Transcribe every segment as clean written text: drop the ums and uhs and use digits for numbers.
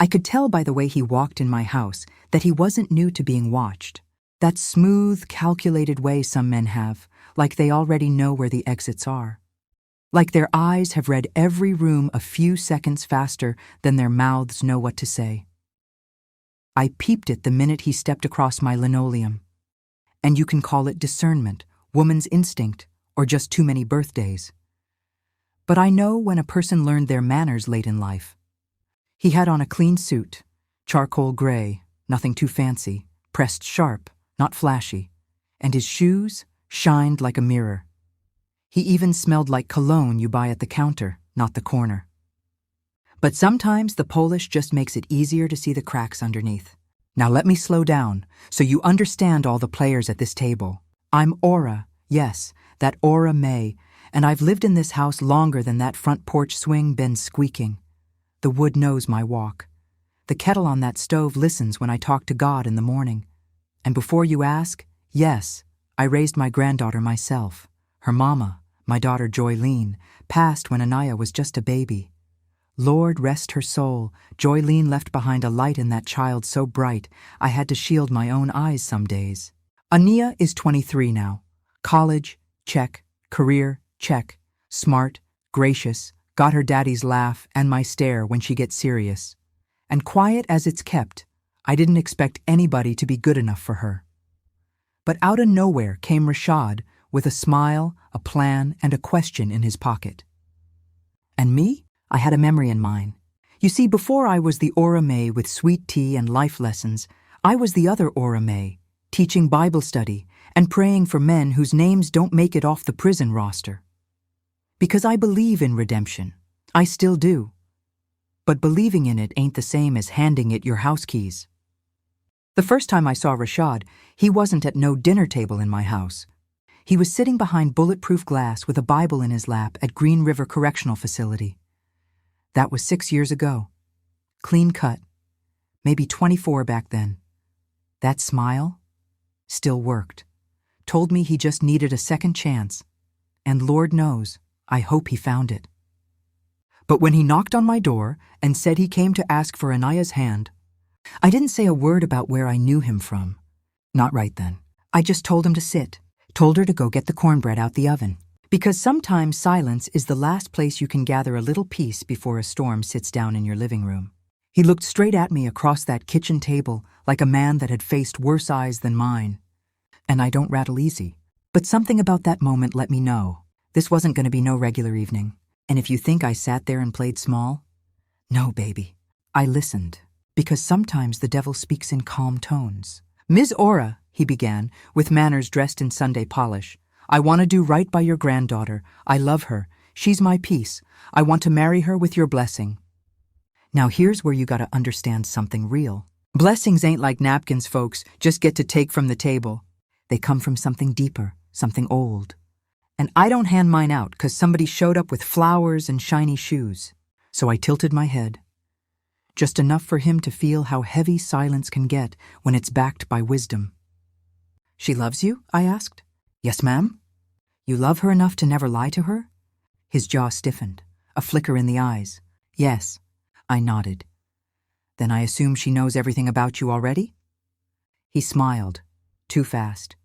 I could tell by the way he walked in my house that he wasn't new to being watched. That smooth, calculated way some men have, like they already know where the exits are. Like their eyes have read every room a few seconds faster than their mouths know what to say. I peeped it the minute he stepped across my linoleum. And you can call it discernment, woman's instinct, or just too many birthdays. But I know when a person learned their manners late in life. He had on a clean suit, charcoal gray, nothing too fancy, pressed sharp, not flashy, and his shoes shined like a mirror. He even smelled like cologne you buy at the counter, not the corner. But sometimes the Polish just makes it easier to see the cracks underneath. Now let me slow down, so you understand all the players at this table. I'm Ora, yes, that Ora Mae, and I've lived in this house longer than that front porch swing been squeaking. The wood knows my walk. The kettle on that stove listens when I talk to God in the morning. And before you ask, yes, I raised my granddaughter myself. Her mama, my daughter Joylene, passed when Anaya was just a baby. Lord rest her soul, Joylene left behind a light in that child so bright I had to shield my own eyes some days. Anaya is 23 now. College, check. Career, check. Smart, gracious, got her daddy's laugh and my stare when she gets serious. And quiet as it's kept, I didn't expect anybody to be good enough for her. But out of nowhere came Rashad with a smile, a plan, and a question in his pocket. And me? I had a memory in mine. You see, before I was the Ora Mae with sweet tea and life lessons, I was the other Ora Mae, teaching Bible study and praying for men whose names don't make it off the prison roster. Because I believe in redemption. I still do. But believing in it ain't the same as handing it your house keys. The first time I saw Rashad, he wasn't at no dinner table in my house. He was sitting behind bulletproof glass with a Bible in his lap at Green River Correctional Facility. That was 6 years ago. Clean cut. Maybe 24 back then. That smile still worked. Told me he just needed a second chance. And Lord knows, I hope he found it. But when he knocked on my door and said he came to ask for Anaya's hand, I didn't say a word about where I knew him from. Not right then. I just told him to sit. Told her to go get the cornbread out the oven. Because sometimes silence is the last place you can gather a little peace before a storm sits down in your living room. He looked straight at me across that kitchen table like a man that had faced worse eyes than mine. And I don't rattle easy. But something about that moment let me know this wasn't going to be no regular evening. And if you think I sat there and played small, no, baby. I listened, because sometimes the devil speaks in calm tones. Ms. Ora, he began, with manners dressed in Sunday polish, I want to do right by your granddaughter. I love her. She's my peace. I want to marry her with your blessing. Now here's where you gotta understand something real. Blessings ain't like napkins, folks, just get to take from the table. They come from something deeper, something old. And I don't hand mine out 'cause somebody showed up with flowers and shiny shoes. So I tilted my head. Just enough for him to feel how heavy silence can get when it's backed by wisdom. She loves you? I asked. Yes, ma'am. You love her enough to never lie to her? His jaw stiffened, a flicker in the eyes. Yes, I nodded. Then I assume she knows everything about you already? He smiled, too fast.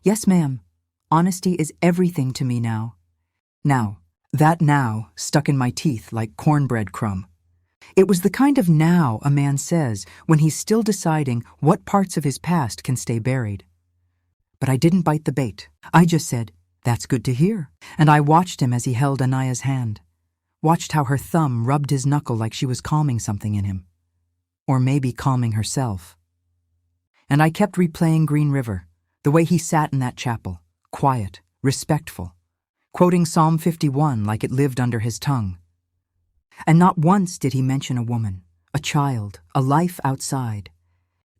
Yes, ma'am. Honesty is everything to me now. Now, that now stuck in my teeth like cornbread crumb. It was the kind of now a man says when he's still deciding what parts of his past can stay buried. But I didn't bite the bait. I just said, that's good to hear. And I watched him as he held Anaya's hand. Watched how her thumb rubbed his knuckle like she was calming something in him. Or maybe calming herself. And I kept replaying Green River, the way he sat in that chapel, quiet, respectful, quoting Psalm 51 like it lived under his tongue. And not once did he mention a woman, a child, a life outside.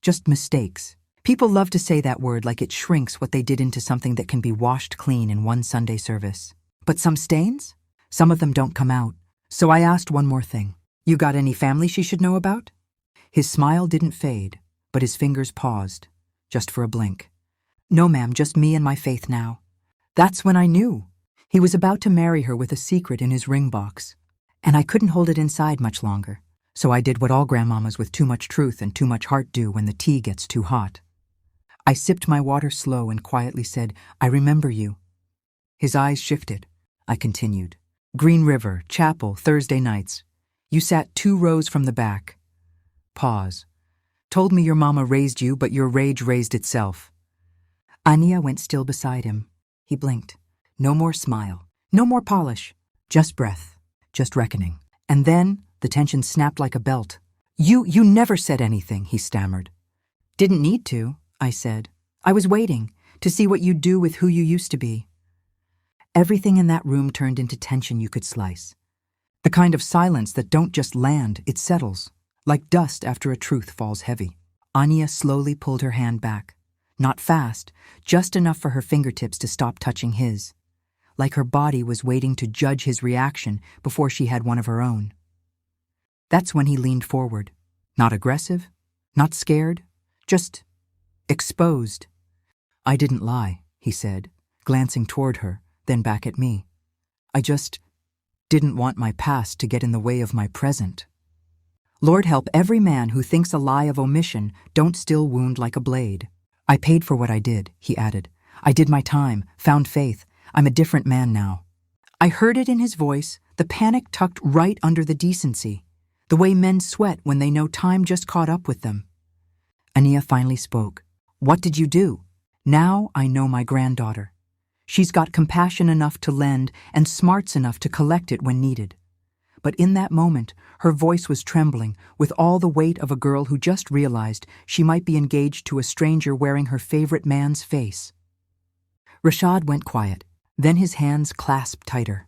Just mistakes. People love to say that word like it shrinks what they did into something that can be washed clean in one Sunday service. But some stains? Some of them don't come out. So I asked one more thing. You got any family she should know about? His smile didn't fade, but his fingers paused, just for a blink. No, ma'am, just me and my faith now. That's when I knew. He was about to marry her with a secret in his ring box. And I couldn't hold it inside much longer. So I did what all grandmamas with too much truth and too much heart do when the tea gets too hot. I sipped my water slow and quietly said, "I remember you." His eyes shifted. I continued. "Green River, chapel, Thursday nights. You sat 2 rows from the back." Pause. "Told me your mama raised you, but your rage raised itself." Anya went still beside him. He blinked. No more smile. No more polish. Just breath. Just reckoning. And then the tension snapped like a belt. You never said anything," he stammered. "Didn't need to," I said. "I was waiting to see what you'd do with who you used to be." Everything in that room turned into tension you could slice. The kind of silence that don't just land, it settles, like dust after a truth falls heavy. Anya slowly pulled her hand back. Not fast, just enough for her fingertips to stop touching his. Like her body was waiting to judge his reaction before she had one of her own. That's when he leaned forward. Not aggressive, not scared, just exposed. "I didn't lie," he said, glancing toward her, then back at me. "I just didn't want my past to get in the way of my present." Lord help every man who thinks a lie of omission don't still wound like a blade. "I paid for what I did," he added. "I did my time, found faith. I'm a different man now." I heard it in his voice, the panic tucked right under the decency, the way men sweat when they know time just caught up with them. Ania finally spoke. "What did you do?" "Now I know my granddaughter. She's got compassion enough to lend and smarts enough to collect it when needed." But in that moment, her voice was trembling with all the weight of a girl who just realized she might be engaged to a stranger wearing her favorite man's face. Rashad went quiet, then his hands clasped tighter.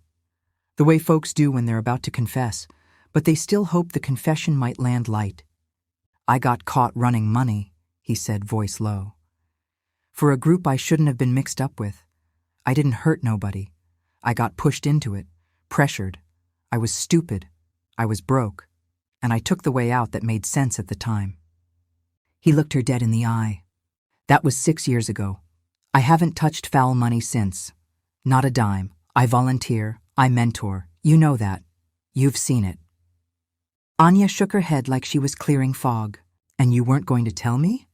The way folks do when they're about to confess, but they still hope the confession might land light. "I got caught running money," he said, voice low. "For a group I shouldn't have been mixed up with. I didn't hurt nobody. I got pushed into it, pressured. I was stupid. I was broke. And I took the way out that made sense at the time." He looked her dead in the eye. "That was 6 years ago. I haven't touched foul money since. Not a dime. I volunteer. I mentor. You know that. You've seen it." Anya shook her head like she was clearing fog. "And you weren't going to tell me?"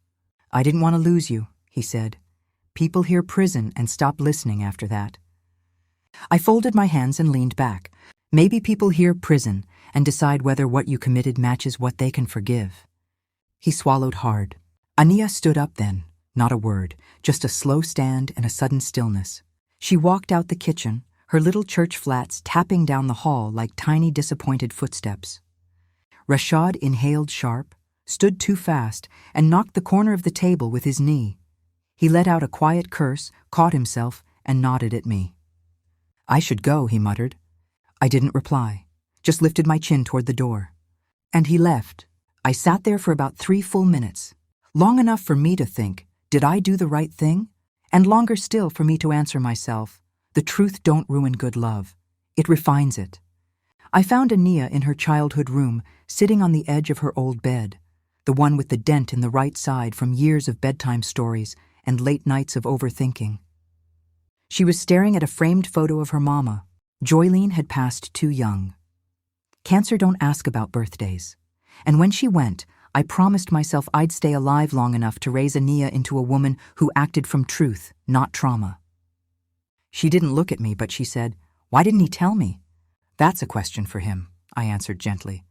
"I didn't want to lose you," he said. "People hear prison and stop listening after that." I folded my hands and leaned back. Maybe people hear prison and decide whether what you committed matches what they can forgive. He swallowed hard. Ania stood up then, not a word, just a slow stand and a sudden stillness. She walked out the kitchen, her little church flats tapping down the hall like tiny disappointed footsteps. Rashad inhaled sharp, stood too fast, and knocked the corner of the table with his knee. He let out a quiet curse, caught himself, and nodded at me. "I should go," he muttered. I didn't reply, just lifted my chin toward the door. And he left. I sat there for about 3 full minutes, long enough for me to think, did I do the right thing? And longer still for me to answer myself, the truth don't ruin good love. It refines it. I found Ania in her childhood room, sitting on the edge of her old bed, the one with the dent in the right side from years of bedtime stories and late nights of overthinking. She was staring at a framed photo of her mama. Joylene had passed too young. Cancer don't ask about birthdays. And when she went, I promised myself I'd stay alive long enough to raise Ania into a woman who acted from truth, not trauma. She didn't look at me, but she said, "Why didn't he tell me?" "That's a question for him," I answered gently.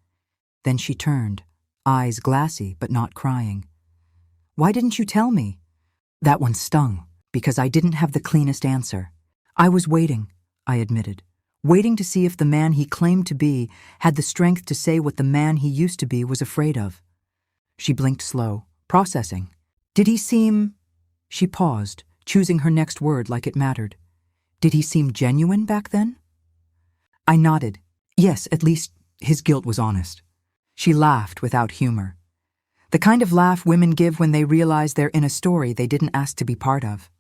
Then she turned, eyes glassy but not crying. "Why didn't you tell me?" That one stung, because I didn't have the cleanest answer. I was waiting, I admitted, waiting to see if the man he claimed to be had the strength to say what the man he used to be was afraid of. She blinked slow, processing. "Did he seem—" She paused, choosing her next word like it mattered. "Did he seem genuine back then?" I nodded. Yes, at least his guilt was honest. She laughed without humor. The kind of laugh women give when they realize they're in a story they didn't ask to be part of.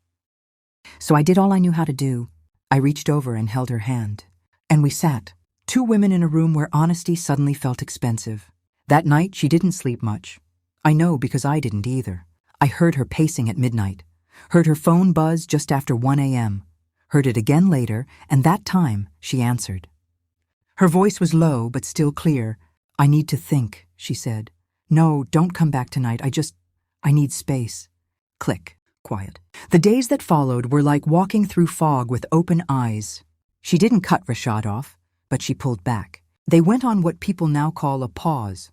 So I did all I knew how to do. I reached over and held her hand. And we sat, 2 women in a room where honesty suddenly felt expensive. That night she didn't sleep much. I know because I didn't either. I heard her pacing at midnight, heard her phone buzz just after 1 a.m., heard it again later, and that time she answered. Her voice was low but still clear. I need to think, she said. No, don't come back tonight. I need space. Click. Quiet. The days that followed were like walking through fog with open eyes. She didn't cut Rashad off, but she pulled back. They went on what people now call a pause.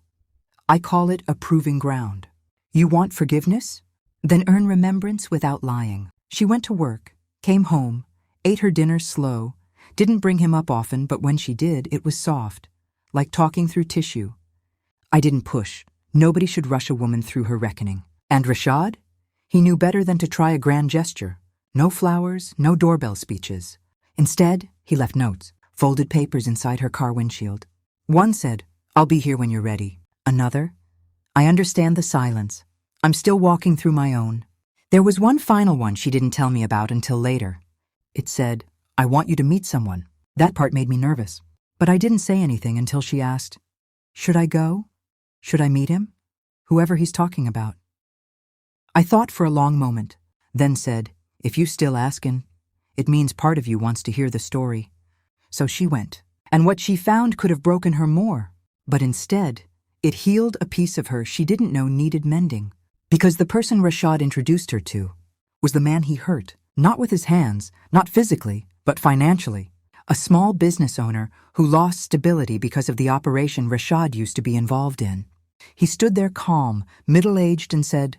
I call it a proving ground. You want forgiveness? Then earn remembrance without lying. She went to work, came home, ate her dinner slow, didn't bring him up often, but when she did, it was soft, like talking through tissue. I didn't push. Nobody should rush a woman through her reckoning. And Rashad? He knew better than to try a grand gesture. No flowers, no doorbell speeches. Instead, he left notes, folded papers inside her car windshield. One said, "I'll be here when you're ready." Another, "I understand the silence. I'm still walking through my own." There was one final one she didn't tell me about until later. It said, "I want you to meet someone." That part made me nervous. But I didn't say anything until she asked, "Should I go? Should I meet him? Whoever he's talking about." I thought for a long moment, then said, "If you still askin', it means part of you wants to hear the story." So she went, and what she found could have broken her more, but instead, it healed a piece of her she didn't know needed mending. Because the person Rashad introduced her to was the man he hurt, not with his hands, not physically, but financially. A small business owner who lost stability because of the operation Rashad used to be involved in. He stood there calm, middle-aged, and said,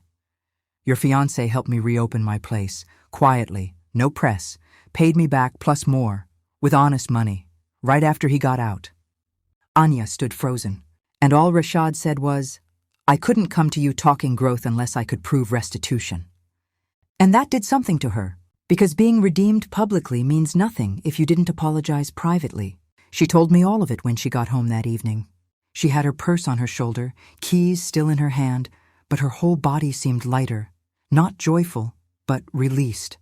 "Your fiancé helped me reopen my place, quietly, no press, paid me back plus more, with honest money, right after he got out." Anya stood frozen, and all Rashad said was, "I couldn't come to you talking growth unless I could prove restitution." And that did something to her, because being redeemed publicly means nothing if you didn't apologize privately. She told me all of it when she got home that evening. She had her purse on her shoulder, keys still in her hand, but her whole body seemed lighter, not joyful, but released,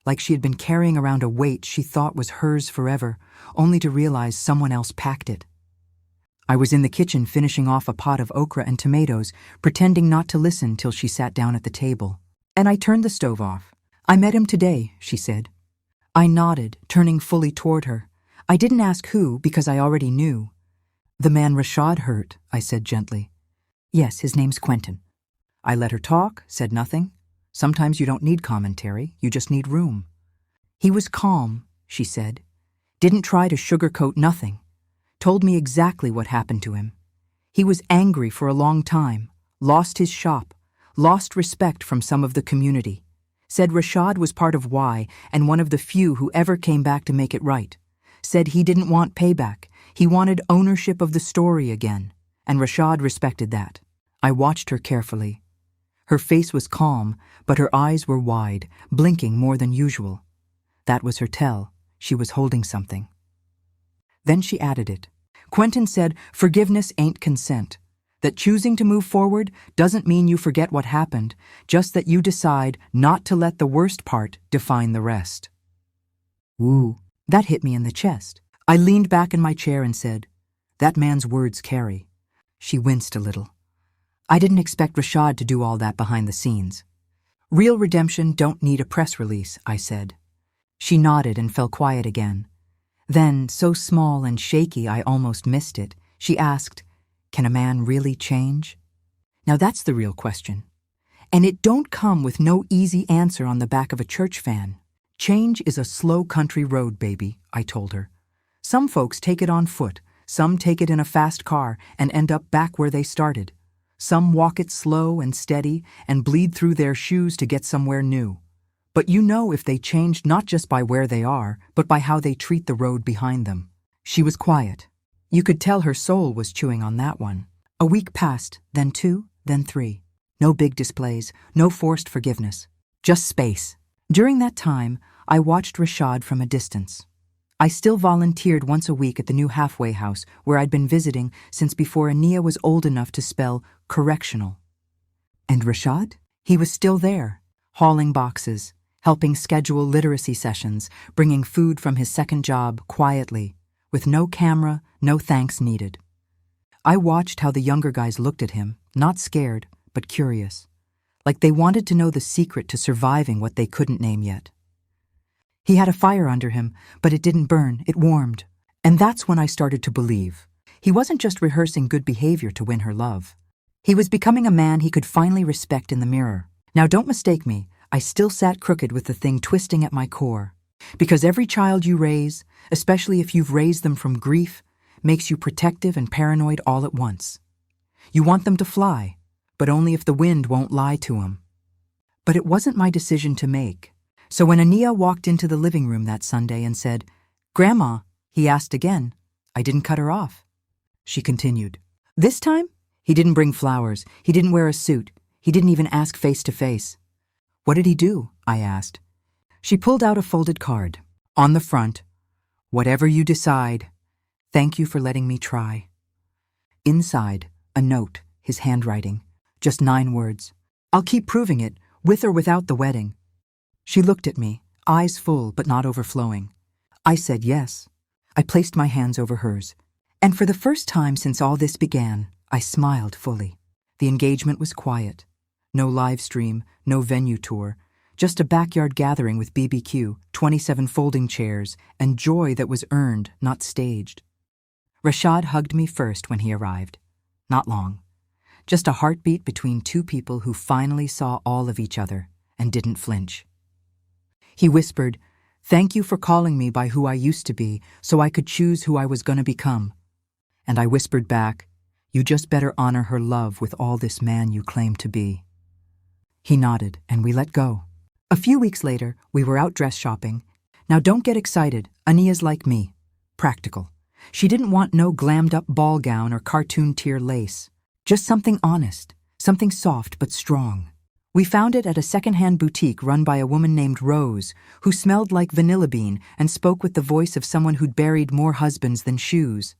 like she had been carrying around a weight she thought was hers forever, only to realize someone else packed it. I was in the kitchen finishing off a pot of okra and tomatoes, pretending not to listen till she sat down at the table. And I turned the stove off. "I met him today," she said. I nodded, turning fully toward her. I didn't ask who, because I already knew. "The man Rashad hurt," I said gently. "Yes, his name's Quentin." I let her talk, said nothing. Sometimes you don't need commentary, you just need room. "He was calm," she said. "Didn't try to sugarcoat nothing. Told me exactly what happened to him. He was angry for a long time, lost his shop, lost respect from some of the community. Said Rashad was part of why and one of the few who ever came back to make it right. Said he didn't want payback, he wanted ownership of the story again, and Rashad respected that." I watched her carefully. Her face was calm, but her eyes were wide, blinking more than usual. That was her tell. She was holding something. Then she added it. "Quentin said forgiveness ain't consent. That choosing to move forward doesn't mean you forget what happened, just that you decide not to let the worst part define the rest." Ooh, that hit me in the chest. I leaned back in my chair and said, "That man's words carry." She winced a little. I didn't expect Rashad to do all that behind the scenes. "Real redemption don't need a press release," I said. She nodded and fell quiet again. Then, so small and shaky I almost missed it, she asked, "Can a man really change?" Now that's the real question. And it don't come with no easy answer on the back of a church fan. Change is a slow country road, baby, I told her. Some folks take it on foot, some take it in a fast car and end up back where they started. Some walk it slow and steady and bleed through their shoes to get somewhere new. But you know if they changed not just by where they are, but by how they treat the road behind them. She was quiet. You could tell her soul was chewing on that one. A week passed, then 2, then 3. No big displays, no forced forgiveness. Just space. During that time, I watched Rashad from a distance. I still volunteered once a week at the new halfway house where I'd been visiting since before Ania was old enough to spell correctional. And Rashad? He was still there, hauling boxes, helping schedule literacy sessions, bringing food from his second job quietly, with no camera, no thanks needed. I watched how the younger guys looked at him, not scared, but curious, like they wanted to know the secret to surviving what they couldn't name yet. He had a fire under him, but it didn't burn, it warmed. And that's when I started to believe. He wasn't just rehearsing good behavior to win her love. He was becoming a man he could finally respect in the mirror. Now don't mistake me, I still sat crooked with the thing twisting at my core. Because every child you raise, especially if you've raised them from grief, makes you protective and paranoid all at once. You want them to fly, but only if the wind won't lie to them. But it wasn't my decision to make. So when Ania walked into the living room that Sunday and said, "Grandma," he asked again. I didn't cut her off. She continued. This time, he didn't bring flowers, he didn't wear a suit, he didn't even ask face to face. What did he do? I asked. She pulled out a folded card. On the front, "Whatever you decide, thank you for letting me try." Inside, a note, his handwriting, just 9 words. "I'll keep proving it, with or without the wedding." She looked at me, eyes full but not overflowing. I said yes. I placed my hands over hers. And for the first time since all this began, I smiled fully. The engagement was quiet. No live stream, no venue tour, just a backyard gathering with BBQ, 27 folding chairs, and joy that was earned, not staged. Rashad hugged me first when he arrived. Not long. Just a heartbeat between two people who finally saw all of each other and didn't flinch. He whispered, "Thank you for calling me by who I used to be so I could choose who I was going to become." And I whispered back, "You just better honor her love with all this man you claim to be." He nodded, and we let go. A few weeks later, we were out dress shopping. Now don't get excited, Ania's like me. Practical. She didn't want no glammed-up ball gown or cartoon tier lace. Just something honest, something soft but strong. We found it at a second-hand boutique run by a woman named Rose, who smelled like vanilla bean and spoke with the voice of someone who'd buried more husbands than shoes.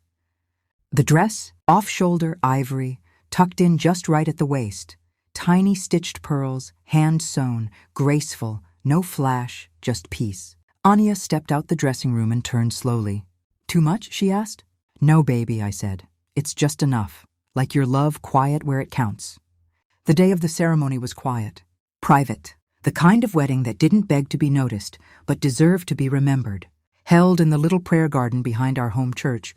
The dress, off-shoulder ivory, tucked in just right at the waist. Tiny stitched pearls, hand-sewn, graceful, no flash, just peace. Ania stepped out the dressing room and turned slowly. "Too much?" she asked. "No, baby," I said. "It's just enough. Like your love quiet where it counts." The day of the ceremony was quiet. Private. The kind of wedding that didn't beg to be noticed, but deserved to be remembered. Held in the little prayer garden behind our home church.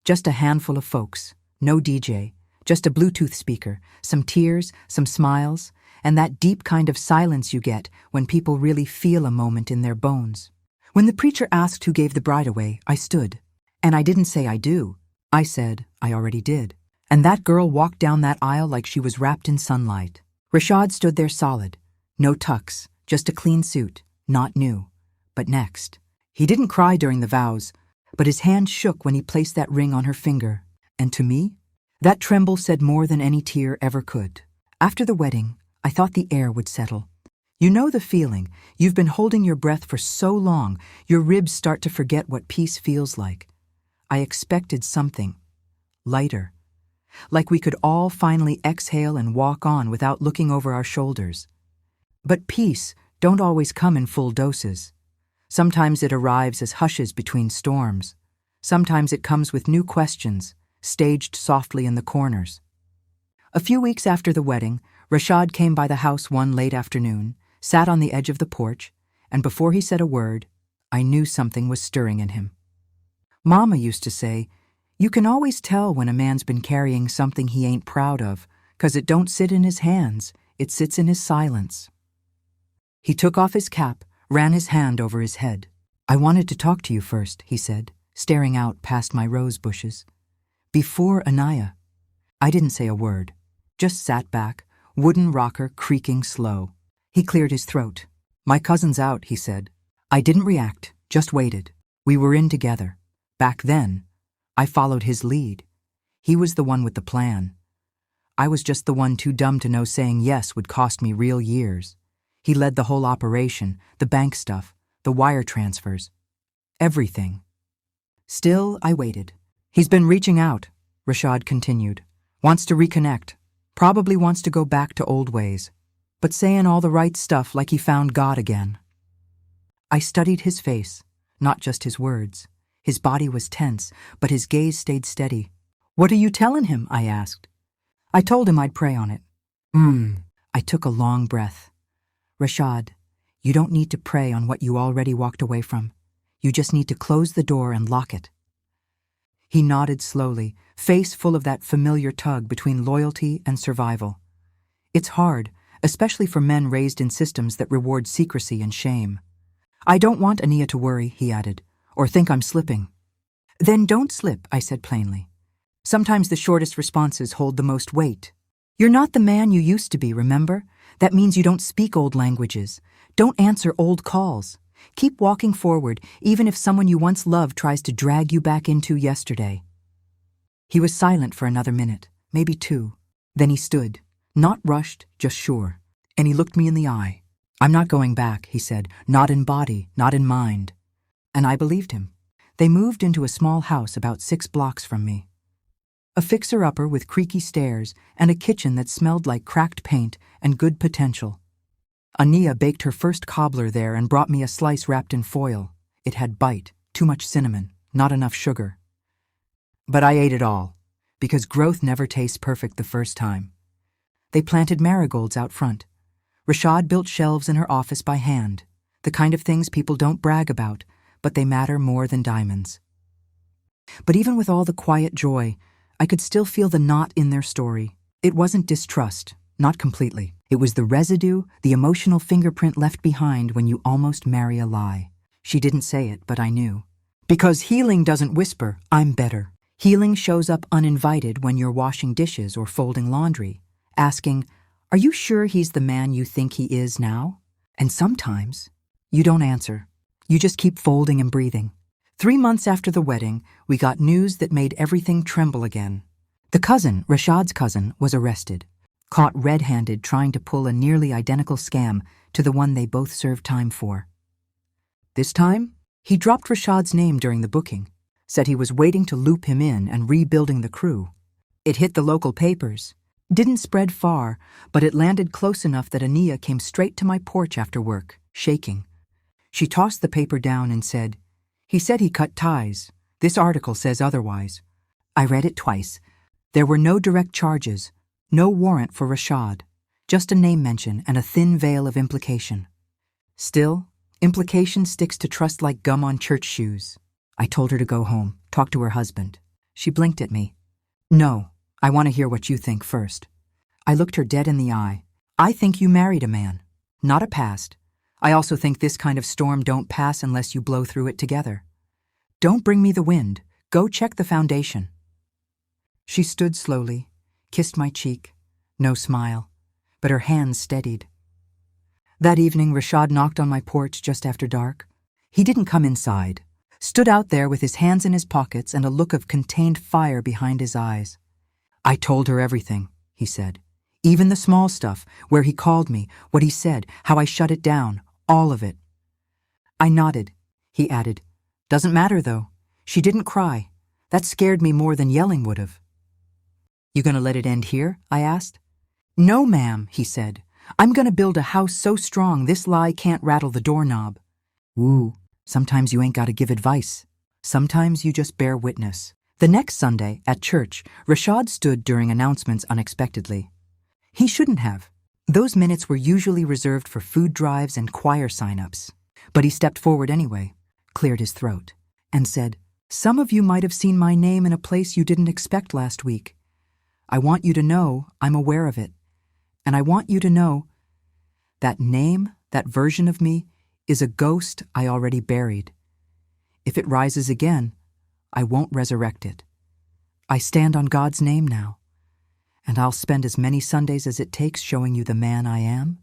Just a handful of folks. No DJ. Just a Bluetooth speaker. Some tears, some smiles, and that deep kind of silence you get when people really feel a moment in their bones. When the preacher asked who gave the bride away, I stood. And I didn't say I do. I said I already did. And that girl walked down that aisle like she was wrapped in sunlight. Rashad stood there solid. No tucks, just a clean suit, not new. But next. He didn't cry during the vows, but his hand shook when he placed that ring on her finger. And to me, that tremble said more than any tear ever could. After the wedding, I thought the air would settle. You know the feeling. You've been holding your breath for so long, your ribs start to forget what peace feels like. I expected something. Lighter. Like we could all finally exhale and walk on without looking over our shoulders. But peace don't always come in full doses. Sometimes it arrives as hushes between storms. Sometimes it comes with new questions, staged softly in the corners. A few weeks after the wedding, Rashad came by the house one late afternoon, sat on the edge of the porch, and before he said a word, I knew something was stirring in him. Mama used to say, "You can always tell when a man's been carrying something he ain't proud of, 'cause it don't sit in his hands, it sits in his silence." He took off his cap, ran his hand over his head. "I wanted to talk to you first," he said, staring out past my rose bushes. "Before Anaya." I didn't say a word, just sat back, wooden rocker creaking slow. He cleared his throat. "My cousin's out," he said. I didn't react, just waited. We were in together. Back then, I followed his lead. He was the one with the plan. I was just the one too dumb to know saying yes would cost me real years. He led the whole operation, the bank stuff, the wire transfers. Everything. Still, I waited. "He's been reaching out," Rashad continued. "Wants to reconnect. Probably wants to go back to old ways. But saying all the right stuff like he found God again." I studied his face, not just his words. His body was tense, but his gaze stayed steady. "What are you telling him?" I asked. I told him I'd pray on it. I took a long breath. "Rashad, you don't need to pray on what you already walked away from. You just need to close the door and lock it." He nodded slowly, face full of that familiar tug between loyalty and survival. It's hard, especially for men raised in systems that reward secrecy and shame. I don't want Ania to worry, he added, or think I'm slipping. Then don't slip, I said plainly. Sometimes the shortest responses hold the most weight. You're not the man you used to be, remember? That means you don't speak old languages. Don't answer old calls. Keep walking forward, even if someone you once loved tries to drag you back into yesterday. He was silent for another minute, maybe 2. Then he stood, not rushed, just sure. And he looked me in the eye. I'm not going back, he said, not in body, not in mind. And I believed him. They moved into a small house about 6 blocks from me. A fixer-upper with creaky stairs and a kitchen that smelled like cracked paint and good potential. Ania baked her first cobbler there and brought me a slice wrapped in foil. It had bite, too much cinnamon, not enough sugar. But I ate it all, because growth never tastes perfect the first time. They planted marigolds out front. Rashad built shelves in her office by hand, the kind of things people don't brag about, but they matter more than diamonds. But even with all the quiet joy, I could still feel the knot in their story. It wasn't distrust, not completely. It was the residue, the emotional fingerprint left behind when you almost marry a lie. She didn't say it, but I knew. Because healing doesn't whisper, I'm better. Healing shows up uninvited when you're washing dishes or folding laundry, asking, are you sure he's the man you think he is now? And sometimes, you don't answer. You just keep folding and breathing. 3 months after the wedding, we got news that made everything tremble again. The cousin, Rashad's cousin, was arrested, caught red-handed trying to pull a nearly identical scam to the one they both served time for. This time, he dropped Rashad's name during the booking, said he was waiting to loop him in and rebuilding the crew. It hit the local papers. Didn't spread far, but it landed close enough that Ania came straight to my porch after work, shaking. She tossed the paper down and said, he said he cut ties. This article says otherwise. I read it twice. There were no direct charges, no warrant for Rashad, just a name mention and a thin veil of implication. Still, implication sticks to trust like gum on church shoes. I told her to go home, talk to her husband. She blinked at me. No, I want to hear what you think first. I looked her dead in the eye. I think you married a man, not a past. I also think this kind of storm don't pass unless you blow through it together. Don't bring me the wind. Go check the foundation. She stood slowly, kissed my cheek. No smile, but her hands steadied. That evening, Rashad knocked on my porch just after dark. He didn't come inside. Stood out there with his hands in his pockets and a look of contained fire behind his eyes. I told her everything, he said. Even the small stuff, where he called me, what he said, how I shut it down. All of it. I nodded. He added, doesn't matter though. She didn't cry. That scared me more than yelling would have. You gonna let it end here? I asked. No, ma'am, he said. I'm gonna build a house so strong this lie can't rattle the doorknob. Ooh, sometimes you ain't gotta give advice. Sometimes you just bear witness. The next Sunday, at church, Rashad stood during announcements unexpectedly. He shouldn't have. Those minutes were usually reserved for food drives and choir sign-ups. But he stepped forward anyway, cleared his throat, and said, some of you might have seen my name in a place you didn't expect last week. I want you to know I'm aware of it. And I want you to know that name, that version of me, is a ghost I already buried. If it rises again, I won't resurrect it. I stand on God's name now. And I'll spend as many Sundays as it takes showing you the man I am,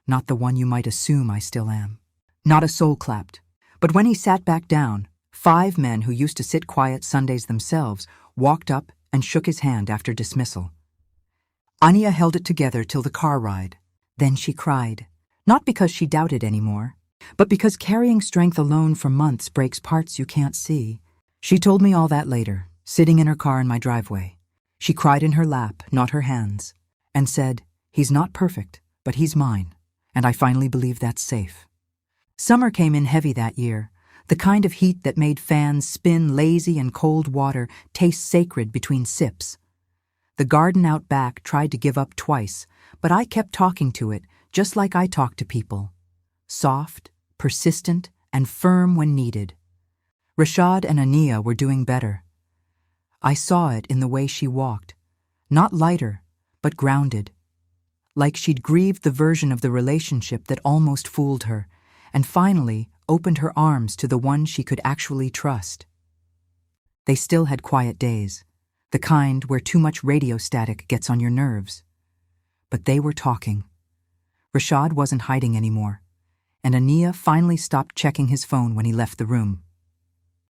not the one you might assume I still am. Not a soul clapped. But when he sat back down, 5 men who used to sit quiet Sundays themselves walked up and shook his hand after dismissal. Ania held it together till the car ride. Then she cried, not because she doubted anymore, but because carrying strength alone for months breaks parts you can't see. She told me all that later, sitting in her car in my driveway. She cried in her lap, not her hands, and said, he's not perfect, but he's mine, and I finally believe that's safe. Summer came in heavy that year, the kind of heat that made fans spin lazy and cold water taste sacred between sips. The garden out back tried to give up twice, but I kept talking to it, just like I talk to people. Soft, persistent, and firm when needed. Rashad and Ania were doing better. I saw it in the way she walked. Not lighter, but grounded. Like she'd grieved the version of the relationship that almost fooled her, and finally opened her arms to the one she could actually trust. They still had quiet days, the kind where too much radio static gets on your nerves. But they were talking. Rashad wasn't hiding anymore, and Ania finally stopped checking his phone when he left the room.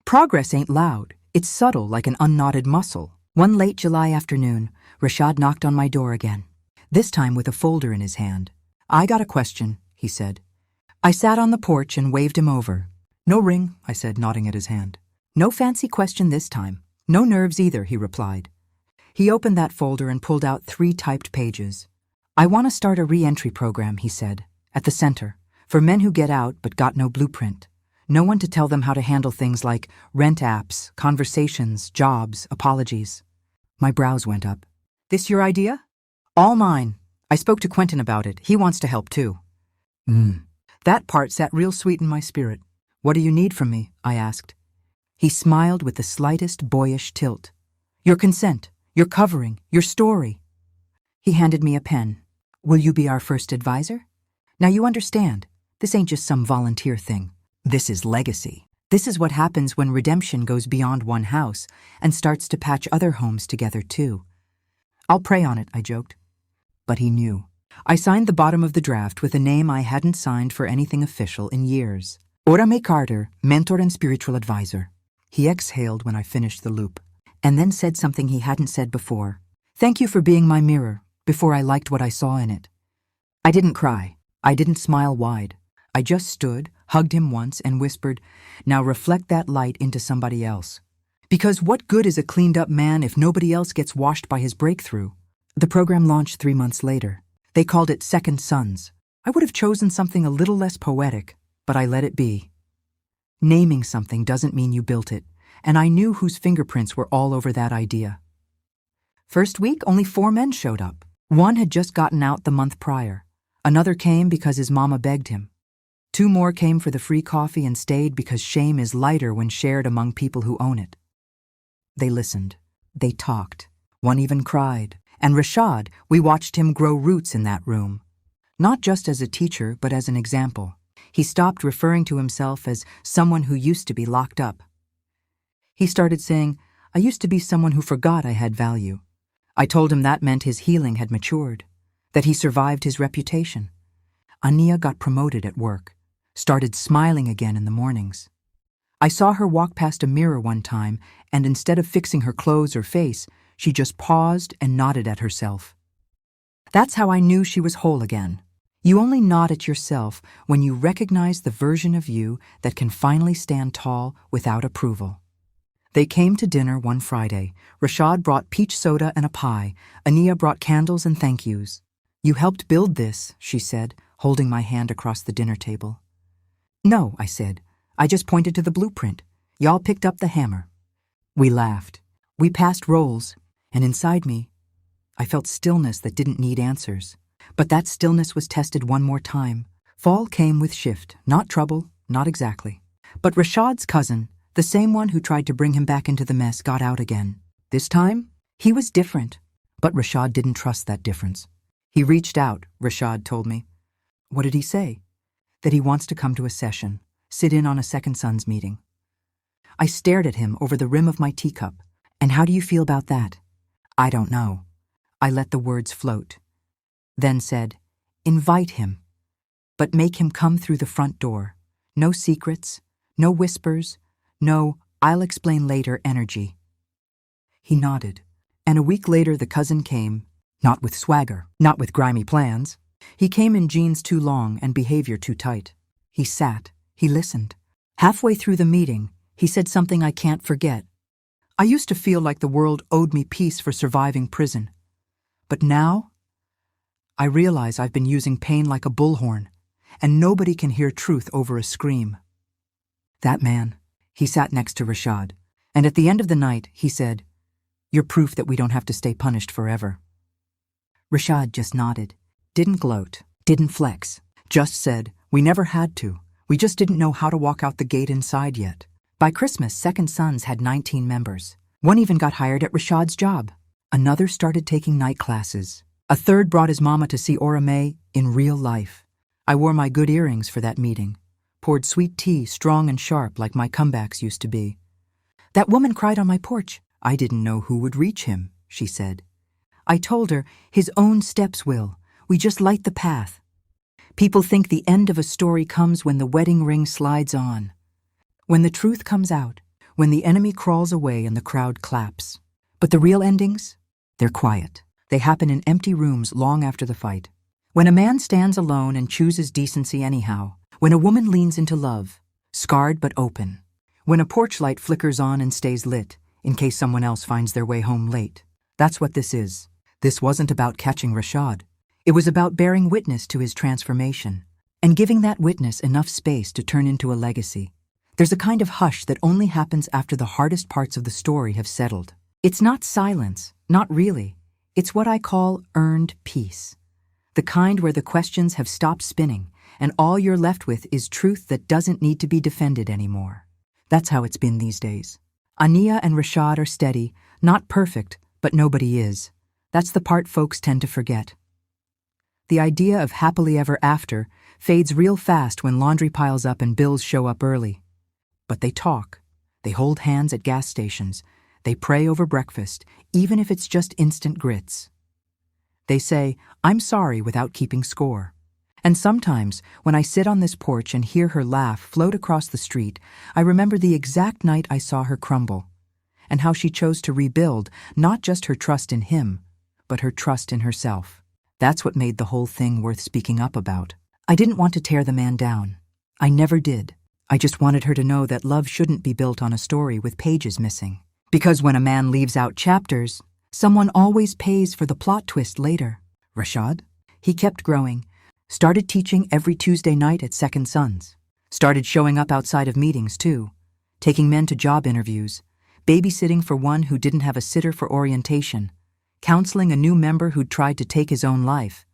Progress ain't loud. It's subtle like an unknotted muscle. One late July afternoon, Rashad knocked on my door again, this time with a folder in his hand. "I got a question," he said. I sat on the porch and waved him over. "No ring," I said, nodding at his hand. "No fancy question this time. No nerves either," he replied. He opened that folder and pulled out 3 typed pages. "I want to start a re-entry program," he said, "at the center, for men who get out but got no blueprint. No one to tell them how to handle things like rent apps, conversations, jobs, apologies." My brows went up. "This your idea?" "All mine. I spoke to Quentin about it. He wants to help too." That part sat real sweet in my spirit. "What do you need from me?" I asked. He smiled with the slightest boyish tilt. "Your consent, your covering, your story." He handed me a pen. "Will you be our first advisor? Now you understand, this ain't just some volunteer thing. This is legacy. This is what happens when redemption goes beyond one house and starts to patch other homes together too." "I'll pray on it," I joked. But he knew. I signed the bottom of the draft with a name I hadn't signed for anything official in years. Ora Mae Carter, mentor and spiritual advisor. He exhaled when I finished the loop, and then said something he hadn't said before. "Thank you for being my mirror," before I liked what I saw in it. I didn't cry. I didn't smile wide. I just stood, hugged him once, and whispered, "Now reflect that light into somebody else." Because what good is a cleaned-up man if nobody else gets washed by his breakthrough? The program launched 3 months later. They called it Second Sons. I would have chosen something a little less poetic, but I let it be. Naming something doesn't mean you built it, and I knew whose fingerprints were all over that idea. First week, only 4 men showed up. One had just gotten out the month prior. Another came because his mama begged him. 2 more came for the free coffee and stayed because shame is lighter when shared among people who own it. They listened. They talked. One even cried. And Rashad, we watched him grow roots in that room. Not just as a teacher, but as an example. He stopped referring to himself as someone who used to be locked up. He started saying, "I used to be someone who forgot I had value." I told him that meant his healing had matured, that he survived his reputation. Ania got promoted at work, started smiling again in the mornings. I saw her walk past a mirror one time, and instead of fixing her clothes or face, she just paused and nodded at herself. That's how I knew she was whole again. You only nod at yourself when you recognize the version of you that can finally stand tall without approval. They came to dinner one Friday. Rashad brought peach soda and a pie. Ania brought candles and thank yous. "You helped build this," she said, holding my hand across the dinner table. "No," I said. "I just pointed to the blueprint. Y'all picked up the hammer." We laughed. We passed roles, and inside me, I felt stillness that didn't need answers. But that stillness was tested one more time. Fall came with shift, not trouble, not exactly. But Rashad's cousin, the same one who tried to bring him back into the mess, got out again. This time, he was different. But Rashad didn't trust that difference. He reached out, Rashad told me. What did he say? That he wants to come to a session, sit in on a Second Sons meeting. I stared at him over the rim of my teacup. "And how do you feel about that?" "I don't know." I let the words float. Then said, "Invite him, but make him come through the front door. No secrets, no whispers, no 'I'll explain later' energy." He nodded, and a week later the cousin came, not with swagger, not with grimy plans. He came in jeans too long and behavior too tight. He sat, he listened. Halfway through the meeting, he said something I can't forget. "I used to feel like the world owed me peace for surviving prison. But now, I realize I've been using pain like a bullhorn, and nobody can hear truth over a scream." That man, he sat next to Rashad, and at the end of the night, he said, "You're proof that we don't have to stay punished forever." Rashad just nodded, didn't gloat, didn't flex, just said, "We never had to. We just didn't know how to walk out the gate inside yet." By Christmas, Second Sons had 19 members. One even got hired at Rashad's job. Another started taking night classes. A third brought his mama to see Ora Mae in real life. I wore my good earrings for that meeting. Poured sweet tea, strong and sharp like my comebacks used to be. That woman cried on my porch. I didn't know who would reach him, she said. I told her, his own steps will. We just light the path. People think the end of a story comes when the wedding ring slides on. When the truth comes out, when the enemy crawls away and the crowd claps. But the real endings? They're quiet. They happen in empty rooms long after the fight. When a man stands alone and chooses decency anyhow. When a woman leans into love, scarred but open. When a porch light flickers on and stays lit, in case someone else finds their way home late. That's what this is. This wasn't about catching Rashad. It was about bearing witness to his transformation, and giving that witness enough space to turn into a legacy. There's a kind of hush that only happens after the hardest parts of the story have settled. It's not silence, not really. It's what I call earned peace. The kind where the questions have stopped spinning, and all you're left with is truth that doesn't need to be defended anymore. That's how it's been these days. Ania and Rashad are steady, not perfect, but nobody is. That's the part folks tend to forget. The idea of happily ever after fades real fast when laundry piles up and bills show up early. But they talk. They hold hands at gas stations. They pray over breakfast, even if it's just instant grits. They say, "I'm sorry," without keeping score. And sometimes, when I sit on this porch and hear her laugh float across the street, I remember the exact night I saw her crumble, and how she chose to rebuild not just her trust in him, but her trust in herself. That's what made the whole thing worth speaking up about. I didn't want to tear the man down. I never did. I just wanted her to know that love shouldn't be built on a story with pages missing. Because when a man leaves out chapters, someone always pays for the plot twist later. Rashad? He kept growing. Started teaching every Tuesday night at Second Sons. Started showing up outside of meetings, too. Taking men to job interviews. Babysitting for one who didn't have a sitter for orientation. Counseling a new member who'd tried to take his own life.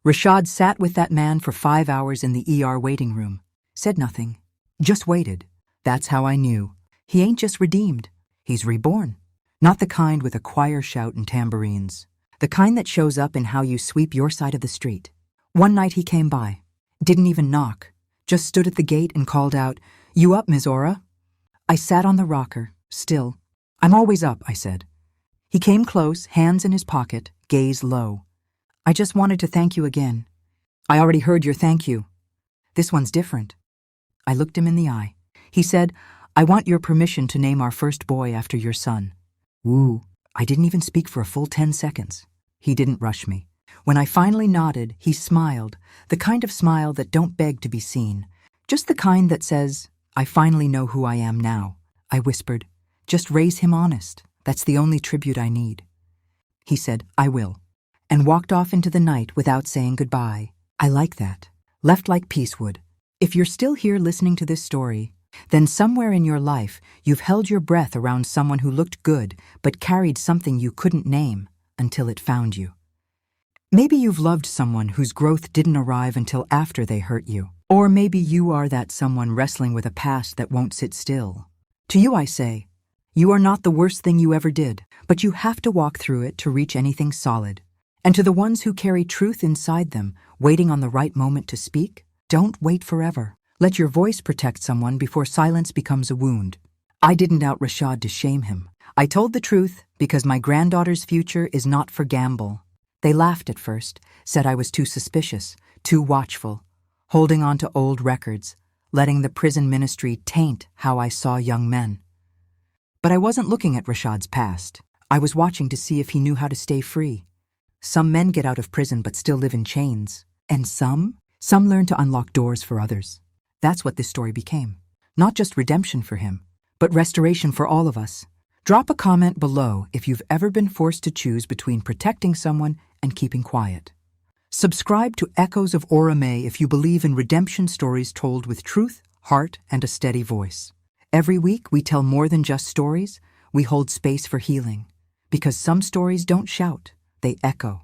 Rashad sat with that man for 5 hours in the ER waiting room. Said nothing. Just waited. That's how I knew. He ain't just redeemed. He's reborn. Not the kind with a choir shout and tambourines. The kind that shows up in how you sweep your side of the street. One night he came by. Didn't even knock. Just stood at the gate and called out, "You up, Ms. Ora?" I sat on the rocker, still. "I'm always up," I said. He came close, hands in his pocket, gaze low. "I just wanted to thank you again." "I already heard your thank you. This one's different." I looked him in the eye. He said, "I want your permission to name our first boy after your son." Woo. I didn't even speak for a full 10 seconds. He didn't rush me. When I finally nodded, he smiled, the kind of smile that don't beg to be seen. Just the kind that says, "I finally know who I am now." I whispered, "Just raise him honest. That's the only tribute I need." He said, "I will," and walked off into the night without saying goodbye. I like that. Left like peace would. If you're still here listening to this story, then somewhere in your life you've held your breath around someone who looked good but carried something you couldn't name until it found you. Maybe you've loved someone whose growth didn't arrive until after they hurt you. Or maybe you are that someone wrestling with a past that won't sit still. To you I say, you are not the worst thing you ever did, but you have to walk through it to reach anything solid. And to the ones who carry truth inside them, waiting on the right moment to speak, don't wait forever. Let your voice protect someone before silence becomes a wound. I didn't out Rashad to shame him. I told the truth because my granddaughter's future is not for gamble. They laughed at first, said I was too suspicious, too watchful, holding on to old records, letting the prison ministry taint how I saw young men. But I wasn't looking at Rashad's past. I was watching to see if he knew how to stay free. Some men get out of prison but still live in chains. And some learn to unlock doors for others. That's what this story became. Not just redemption for him, but restoration for all of us. Drop a comment below if you've ever been forced to choose between protecting someone and keeping quiet. Subscribe to Echoes of Ora Mae if you believe in redemption stories told with truth, heart, and a steady voice. Every week we tell more than just stories, we hold space for healing. Because some stories don't shout, they echo.